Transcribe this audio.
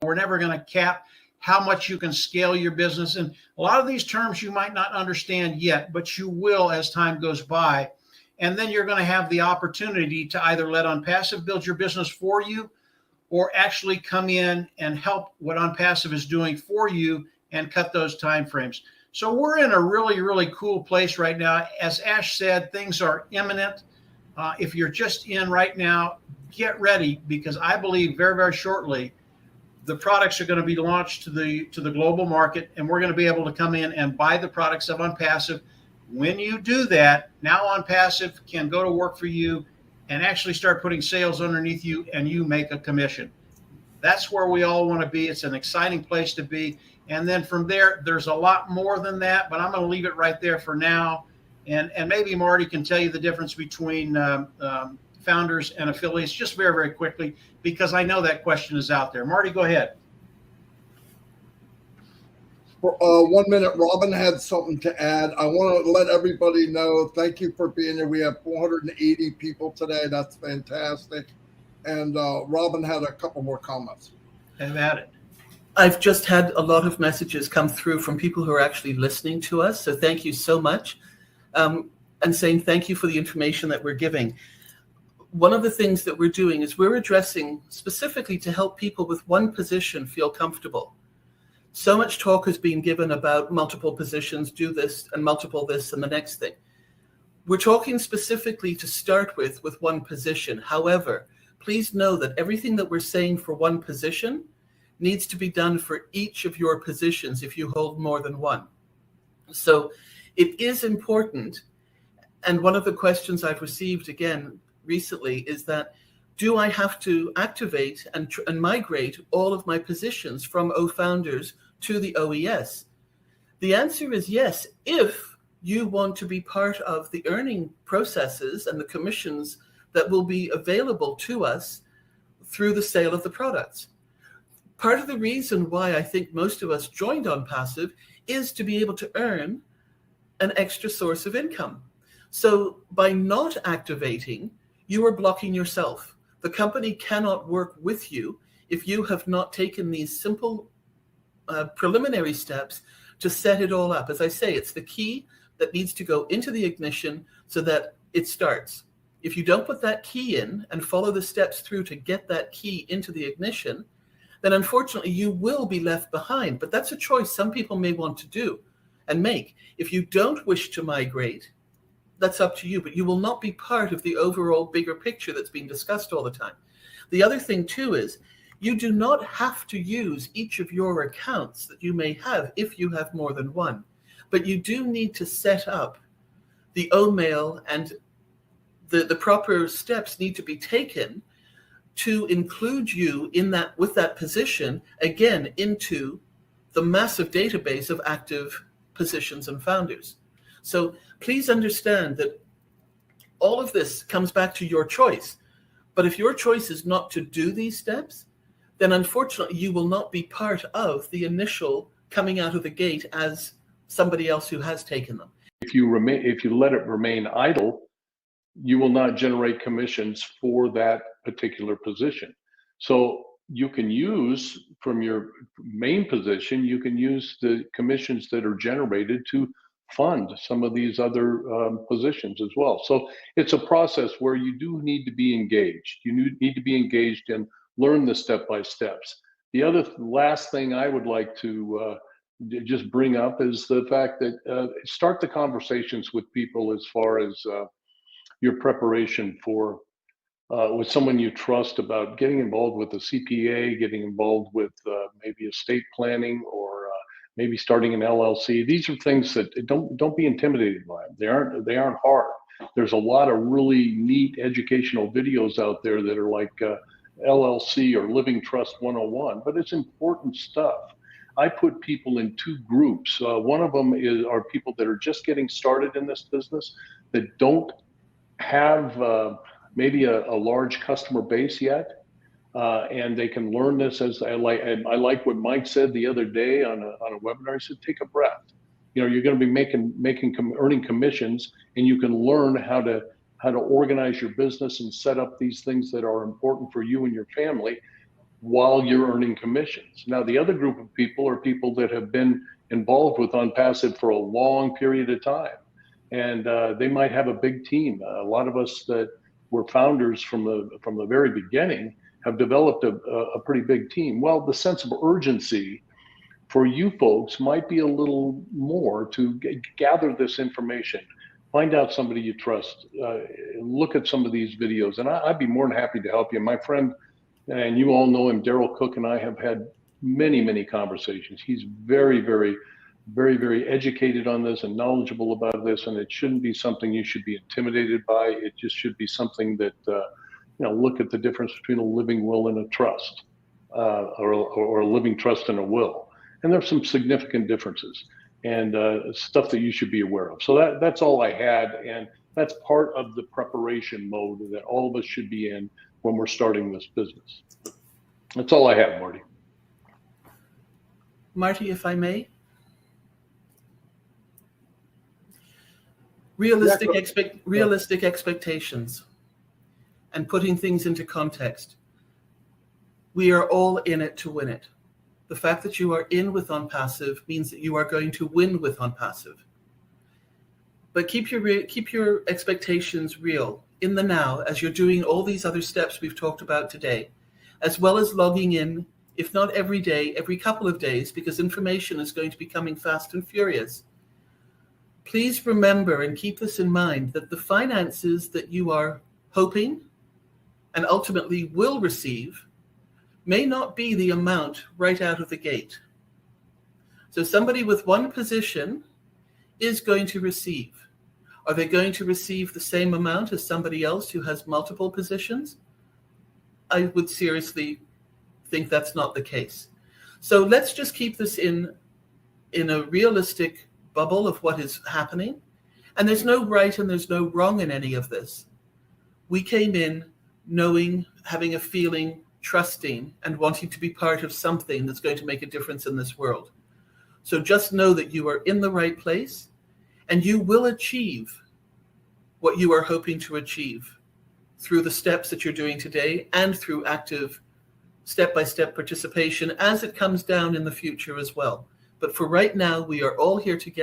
We're never going to cap how much you can scale your business. And a lot of these terms you might not understand yet, but you will as time goes by. And then you're going to have the opportunity to either let OnPassive build your business for you, or actually come in and help what OnPassive is doing for you and cut those time frames. So we're in a really, really cool place right now. As Ash said, things are imminent. If you're just in right now, get ready, because I believe very, very shortly, the products are going to be launched to the global market, and we're going to be able to come in and buy the products of OnPassive. When you do that, now OnPassive can go to work for you and actually start putting sales underneath you, and you make a commission. That's where we all want to be. It's an exciting place to be. And then from there, there's a lot more than that, but I'm going to leave it right there for now. And maybe Marty can tell you the difference between founders and affiliates just very, very quickly, because I know that question is out there. Marty, go ahead. For 1 minute, Robin had something to add. I want to let everybody know, thank you for being here. We have 480 people today. That's fantastic. And Robin had a couple more comments. Have at it. I've just had a lot of messages come through from people who are actually listening to us. So thank you so much. And saying thank you for the information that we're giving. One of the things that we're doing is we're addressing specifically to help people with one position feel comfortable. So much talk has been given about multiple positions, do this and multiple this and the next thing. We're talking specifically to start with one position. However, please know that everything that we're saying for one position needs to be done for each of your positions if you hold more than one. So it is important. And one of the questions I've received again recently is that, do I have to activate and migrate all of my positions from OFounders to the OES? The answer is yes, if you want to be part of the earning processes and the commissions that will be available to us through the sale of the products. Part of the reason why I think most of us joined OnPassive is to be able to earn an extra source of income. So by not activating, you are blocking yourself. The company cannot work with you if you have not taken these simple preliminary steps to set it all up. As I say, it's the key that needs to go into the ignition so that it starts. If you don't put that key in and follow the steps through to get that key into the ignition, then unfortunately you will be left behind. But that's a choice some people may want to do and make. If you don't wish to migrate, that's up to you, but you will not be part of the overall bigger picture that's being discussed all the time. The other thing too is you do not have to use each of your accounts that you may have if you have more than one, but you do need to set up the OMail, and the proper steps need to be taken to include you in that, with that position, again, into the massive database of active positions and founders. So please understand that all of this comes back to your choice. But if your choice is not to do these steps, then unfortunately you will not be part of the initial coming out of the gate as somebody else who has taken them. If you let it remain idle, you will not generate commissions for that particular position. So you can use from your main position, you can use the commissions that are generated to fund some of these other positions as well. So it's a process where you do need to be engaged. You need to be engaged and learn the step-by-steps. The other last thing I would like to just bring up is the fact that start the conversations with people as far as your preparation for with someone you trust about getting involved with a CPA, getting involved with maybe estate planning, or maybe starting an LLC. These are things that don't be intimidated by them. They aren't hard. There's a lot of really neat educational videos out there that are like LLC or Living Trust 101, but it's important stuff. I put people in two groups. One of them are people that are just getting started in this business that don't have maybe a large customer base yet, and they can learn this as I like what Mike said the other day on a webinar. He said, take a breath. You know, you're going to be earning commissions, and you can learn how to organize your business and set up these things that are important for you and your family. while you're earning commissions. Now, the other group of people are people that have been involved with OnPassive for a long period of time. And they might have a big team. A lot of us that were founders from the very beginning have developed a pretty big team. Well, the sense of urgency for you folks might be a little more to gather this information. Find out somebody you trust. Look at some of these videos, and I'd be more than happy to help you. My friend, and you all know him, Daryl Cook, and I have had many, many conversations. He's very, very, very, very educated on this and knowledgeable about this, and it shouldn't be something you should be intimidated by. It just should be something that, look at the difference between a living will and a trust, or a living trust and a will. And there's some significant differences and stuff that you should be aware of. So that's all I had, and that's part of the preparation mode that all of us should be in when we're starting this business. That's all I have, Marty. Marty, if I may. Realistic expectations and putting things into context. We are all in it to win it. The fact that you are in with OnPassive means that you are going to win with OnPassive. But keep your expectations real in the now as you're doing all these other steps we've talked about today, as well as logging in, if not every day, every couple of days, because information is going to be coming fast and furious. Please remember and keep this in mind that the finances that you are hoping and ultimately will receive may not be the amount right out of the gate. So somebody with one position is going to receive. Are they going to receive the same amount as somebody else who has multiple positions? I would seriously think that's not the case. So let's just keep this in a realistic bubble of what is happening. And there's no right and there's no wrong in any of this. We came in knowing, having a feeling, trusting, and wanting to be part of something that's going to make a difference in this world. So just know that you are in the right place and you will achieve what you are hoping to achieve through the steps that you're doing today and through active step-by-step participation as it comes down in the future as well. But for right now, we are all here together.